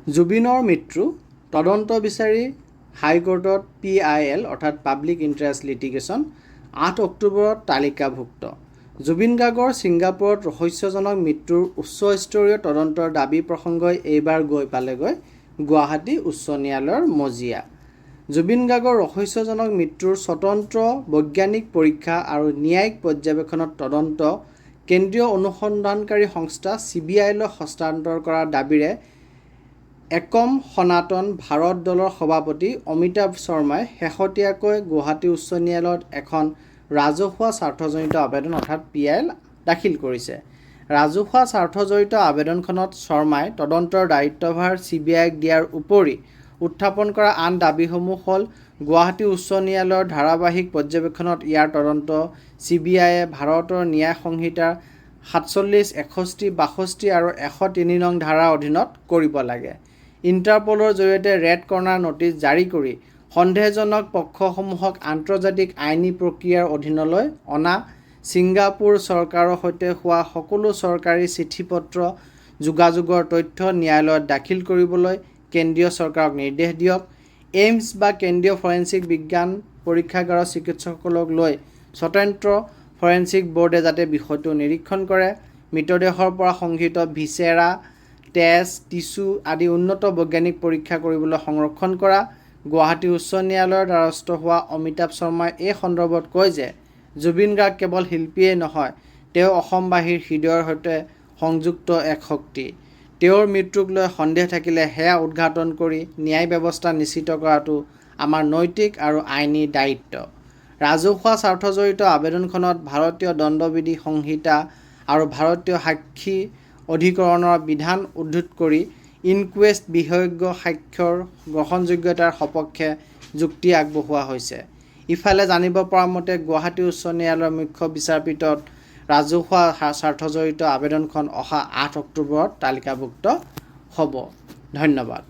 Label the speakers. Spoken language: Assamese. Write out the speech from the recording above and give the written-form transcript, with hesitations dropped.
Speaker 1: জুবিনৰ মৃত্যু তদন্ত বিচাৰি হাইকোৰ্টত PIL অৰ্থাৎ পাব্লিক ইণ্টাৰেষ্ট লিটিগেশ্যন 8 অক্টোবৰত তালিকাভুক্ত। জুবিন গাৰ্গৰ ছিংগাপুৰত ৰহস্যজনক মৃত্যুৰ উচ্চস্তৰীয় তদন্তৰ দাবী প্ৰসংগই এইবাৰ গৈ পালেগৈ গুৱাহাটী উচ্চ ন্যায়ালয়ৰ মজিয়া। জুবিন গাৰ্গৰ ৰহস্যজনক মৃত্যুৰ স্বতন্ত্ৰ বৈজ্ঞানিক পৰীক্ষা আৰু ন্যায়িক পৰ্যবেক্ষণত তদন্ত কেন্দ্ৰীয় অনুসন্ধানকাৰী সংস্থা CBIলৈ হস্তান্তৰ কৰাৰ দাবীৰে একম সনাতন ভাৰত দলৰ সভাপতি অমিতাভ শৰ্মাই শেহতীয়াকৈ গুৱাহাটী উচ্চ ন্যায়ালয়ত এখন ৰাজহুৱা স্বাৰ্থজনিত আবেদন অৰ্থাৎ PIL দাখিল কৰিছে। ৰাজহুৱা স্বাৰ্থজড়িত আবেদনখনত শৰ্মাই তদন্তৰ দায়িত্বভাৰ CBIক দিয়াৰ উপৰি উত্থাপন কৰা আন দাবীসমূহ হ'ল গুৱাহাটী উচ্চ ন্যায়ালয়ৰ ধাৰাবাহিক পৰ্যবেক্ষণত ইয়াৰ তদন্ত CBIয়ে ভাৰতৰ ন্যায় সংহিতাৰ 47, 61, 62 আৰু 103 নং ধাৰাৰ অধীনত কৰিব লাগে। ইণ্টাৰপলৰ জৰিয়তে ৰেড কৰ্ণাৰ নটিচ জাৰি কৰি সন্দেহজনক পক্ষসমূহক আন্তৰ্জাতিক আইনী প্ৰক্ৰিয়াৰ অধীনলৈ অনা, ছিংগাপুৰ চৰকাৰৰ সৈতে হোৱা সকলো চৰকাৰী চিঠিপত্ৰ যোগাযোগৰ তথ্য ন্যায়ালয়ত দাখিল কৰিবলৈ কেন্দ্ৰীয় চৰকাৰক নিৰ্দেশ দিয়ক। এইমছ বা কেন্দ্ৰীয় ফৰেনচিক বিজ্ঞান পৰীক্ষাগাৰৰ চিকিৎসকসকলক লৈ স্বতন্ত্ৰ ফৰেনচিক বোৰ্ডে যাতে বিষয়টো নিৰীক্ষণ কৰে। মৃতদেহৰ পৰা সংগৃহীত ভিচেৰা, তেজ, টিচু আদি উন্নত বৈজ্ঞানিক পৰীক্ষা কৰিবলৈ সংৰক্ষণ কৰা। গুৱাহাটী উচ্চ ন্যায়ালয়ৰ দ্বাৰস্থ হোৱা অমিতাভ শৰ্মাই এই সন্দৰ্ভত কয় যে জুবিন গাৰ্গ কেৱল শিল্পীয়েই নহয়, তেওঁ অসমবাসীৰ হৃদয়ৰ সৈতে সংযুক্ত এক শক্তি। তেওঁৰ মৃত্যুক লৈ সন্দেহ থাকিলে সেয়া উদ্ঘাটন কৰি ন্যায় ব্যৱস্থা নিশ্চিত কৰাটো আমাৰ নৈতিক আৰু আইনী দায়িত্ব। ৰাজহুৱা স্বাৰ্থজড়িত আবেদনখনত ভাৰতীয় দণ্ডবিধি সংহিতা আৰু ভাৰতীয় সাক্ষী অধিকৰণৰ বিধান উদ্ধৃত কৰি ইনকুৱেষ্ট বিশেষজ্ঞ সাক্ষ্যৰ গ্ৰহণযোগ্যতাৰ সপক্ষে যুক্তি আগবঢ়োৱা হৈছে। ইফালে জানিব পৰা মতে গুৱাহাটী উচ্চ ন্যায়ালয়ৰ মুখ্য বিচাৰপীঠত ৰাজহুৱা স্বাৰ্থজড়িত আবেদনখন অহা 8 অক্টোবৰত তালিকাভুক্ত হ'ব। ধন্যবাদ।